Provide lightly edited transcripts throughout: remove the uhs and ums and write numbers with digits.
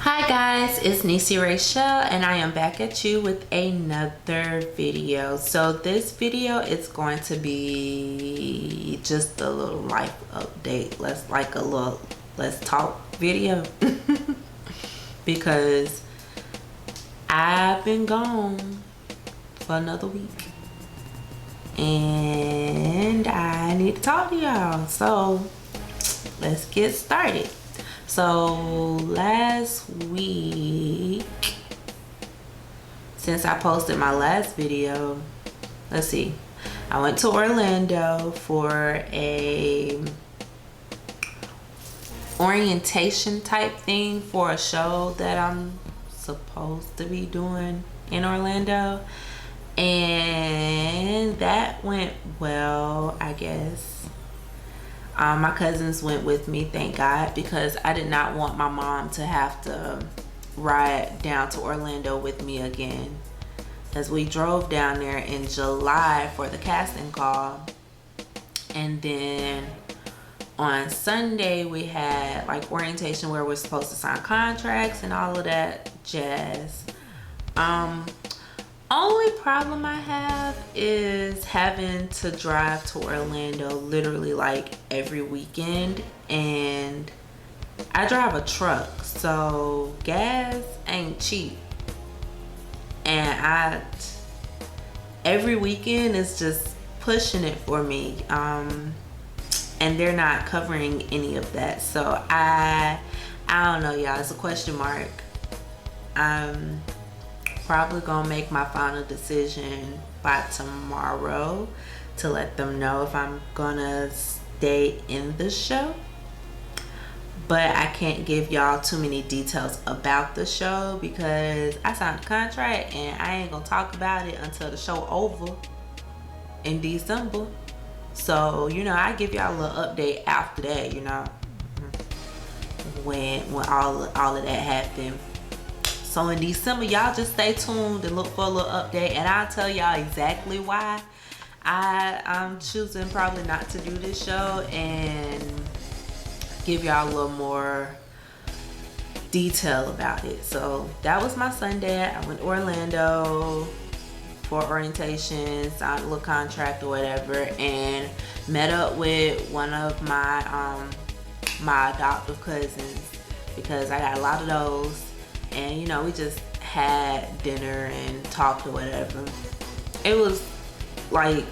Hi guys, it's NEESYRAYCHELLE and I am back at you with another video. So this video is going to be just a little life update. Let's talk video because I've been gone for another week and I need to talk to y'all. So let's get started. So last week, since I posted my last video, let's see, I went to Orlando for a orientation type thing for a show that I'm supposed to be doing in Orlando, and that went well, I guess. My cousins went with me, thank God, because I did not want my mom to have to ride down to Orlando with me again, as we drove down there in July for the casting call, and then on Sunday we had like orientation where we're supposed to sign contracts and all of that jazz. Only problem I have is having to drive to Orlando literally like every weekend, and I drive a truck, so gas ain't cheap, and every weekend is just pushing it for me, and they're not covering any of that. So I don't know, y'all, it's a question mark. Probably gonna make my final decision by tomorrow to let them know if I'm gonna stay in the show, but I can't give y'all too many details about the show because I signed a contract and I ain't gonna talk about it until the show over in December. So you know, I give y'all a little update after that, you know, when all of that happened. So in December, y'all just stay tuned and look for a little update, and I'll tell y'all exactly why I'm choosing probably not to do this show and give y'all a little more detail about it. So that was my Sunday. I went to Orlando for orientation, signed a little contract or whatever, and met up with one of my my adoptive cousins because I got a lot of those. And you know, we just had dinner and talked or whatever. It was like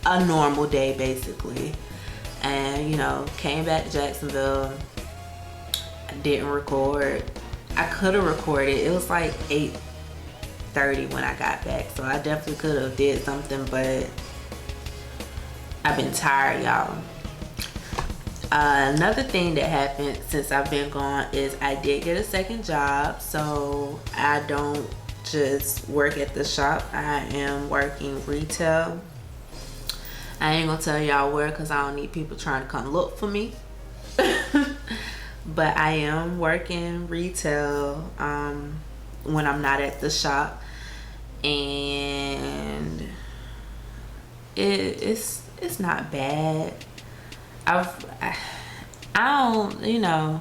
a normal day basically. And you know, came back to Jacksonville. I didn't record. I could have recorded. It was like 8:30 when I got back, so I definitely could have did something, but I've been tired, y'all. Another thing that happened since I've been gone is I did get a second job, so I don't just work at the shop. I am working retail. I ain't gonna tell y'all where because I don't need people trying to come look for me. But I am working retail when I'm not at the shop, and it's not bad. I don't, you know,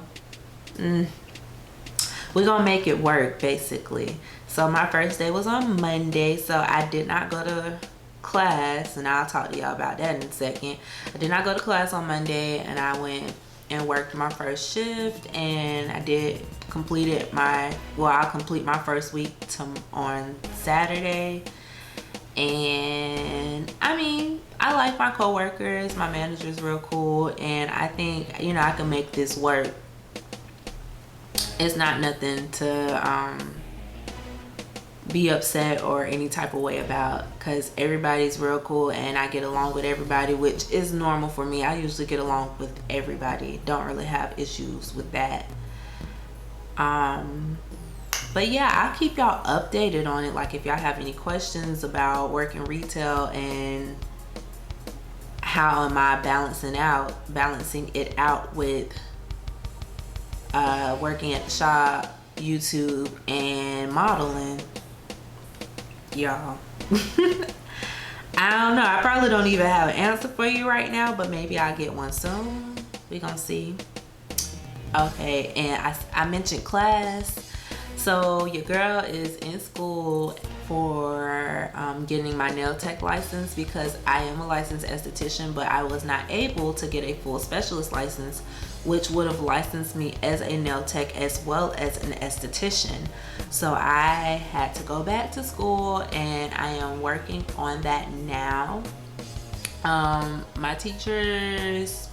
we're gonna make it work basically. So my first day was on Monday, so I did not go to class, and I'll talk to y'all about that in a second. I did not go to class on Monday, and I went and worked my first shift, and I'll complete my first week on Saturday. And I mean, I like my coworkers, my manager's real cool, and I think, you know, I can make this work. It's not nothing to be upset or any type of way about, because everybody's real cool and I get along with everybody, which is normal for me. I usually get along with everybody, don't really have issues with that. But yeah, I'll keep y'all updated on it. Like if y'all have any questions about working retail and how am I balancing it out with working at the shop, YouTube, and modeling, y'all. I don't know, I probably don't even have an answer for you right now, but maybe I'll get one soon. We're gonna see. Okay, and I mentioned class. So your girl is in school for getting my nail tech license, because I am a licensed esthetician, but I was not able to get a full specialist license, which would have licensed me as a nail tech as well as an esthetician. So I had to go back to school, and I am working on that now. My teachers,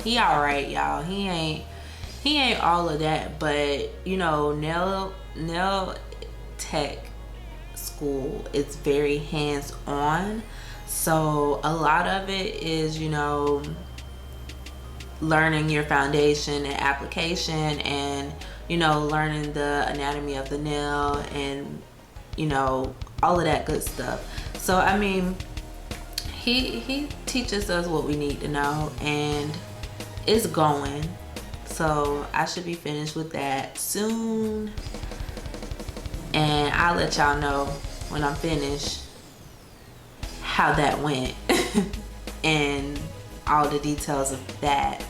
he all right, y'all. He ain't all of that, but you know, nail tech school is very hands-on. So a lot of it is, you know, learning your foundation and application, and you know, learning the anatomy of the nail, and you know, all of that good stuff. So I mean, he teaches us what we need to know, and it's going. So I should be finished with that soon, and I'll let y'all know when I'm finished how that went and all the details of that.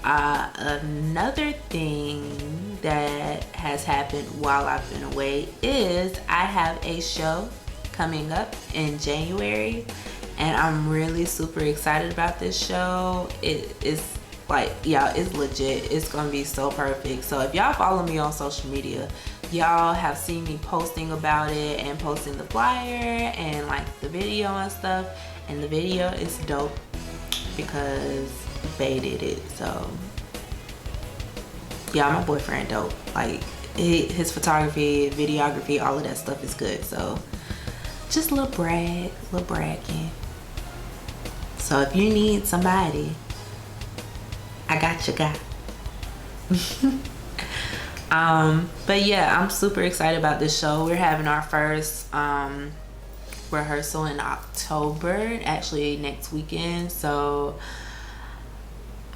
Another thing that has happened while I've been away is I have a show coming up in January, and I'm really super excited about this show. It is like, y'all, it's legit. It's gonna be so perfect. So if y'all follow me on social media, y'all have seen me posting about it and posting the flyer and like the video and stuff. And the video is dope because Bae did it. So yeah, my boyfriend dope. Like his photography, videography, all of that stuff is good. So just a little bragging. So if you need somebody, I got you, guy. But yeah, I'm super excited about this show. We're having our first rehearsal in October, actually next weekend. So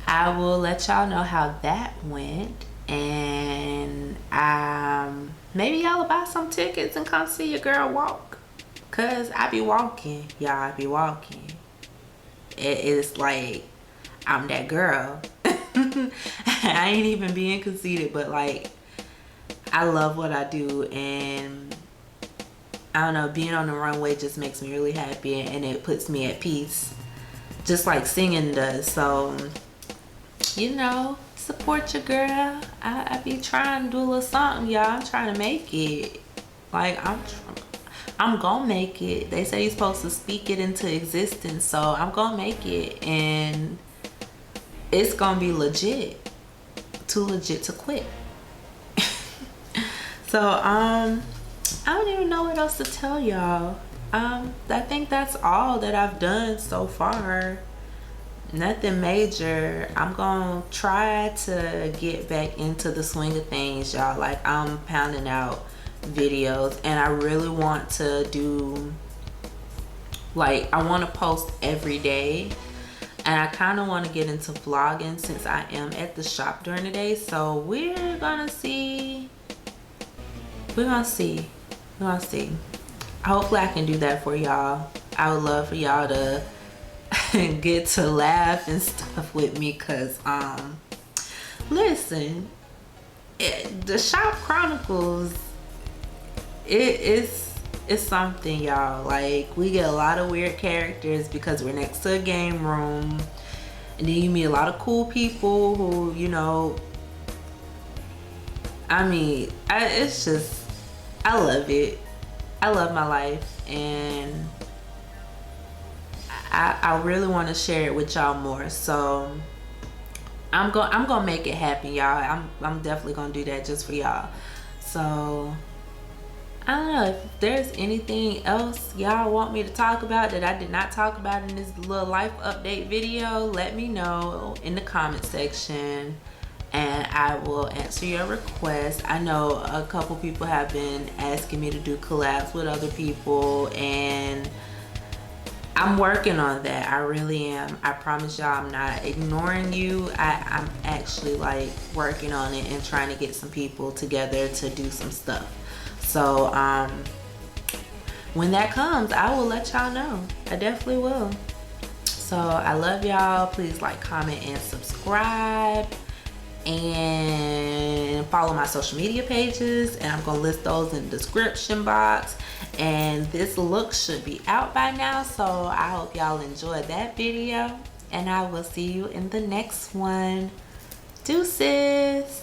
I will let y'all know how that went, and maybe y'all will buy some tickets and come see your girl walk, cause I be walking, y'all. I be walking. It is like I'm that girl. I ain't even being conceited, but like I love what I do, and I don't know, being on the runway just makes me really happy, and it puts me at peace, just like singing does. So you know, support your girl. I be trying to do a little something, y'all. I'm trying to make it. Like I'm gonna make it. They say you're supposed to speak it into existence, so I'm gonna make it, and it's gonna be legit. Too legit to quit. So I don't even know what else to tell y'all. I think that's all that I've done so far. Nothing major. I'm gonna try to get back into the swing of things, y'all. Like I'm pounding out videos, and I really want to do, like, I want to post every day, and I kind of want to get into vlogging since I am at the shop during the day. So we're gonna see. Hopefully I can do that for y'all. I would love for y'all to get to laugh and stuff with me, cause listen, the Shop Chronicles, it's something, y'all. Like, we get a lot of weird characters because we're next to a game room, and then you meet a lot of cool people who, you know, I mean, it's just, I love it. I love my life, and I really want to share it with y'all more. So I'm gonna make it happen, y'all. I'm definitely gonna do that just for y'all. So I don't know if there's anything else y'all want me to talk about that I did not talk about in this little life update video. Let me know in the comment section, and I will answer your request. I know a couple people have been asking me to do collabs with other people, and I'm working on that. I really am. I promise y'all I'm not ignoring you. I'm actually like working on it and trying to get some people together to do some stuff. So when that comes, I will let y'all know. I definitely will. So I love y'all. Please like, comment, and subscribe. and follow my social media pages, and I'm gonna list those in the description box. And this look should be out by now, so I hope y'all enjoyed that video, and I will see you in the next one. Deuces.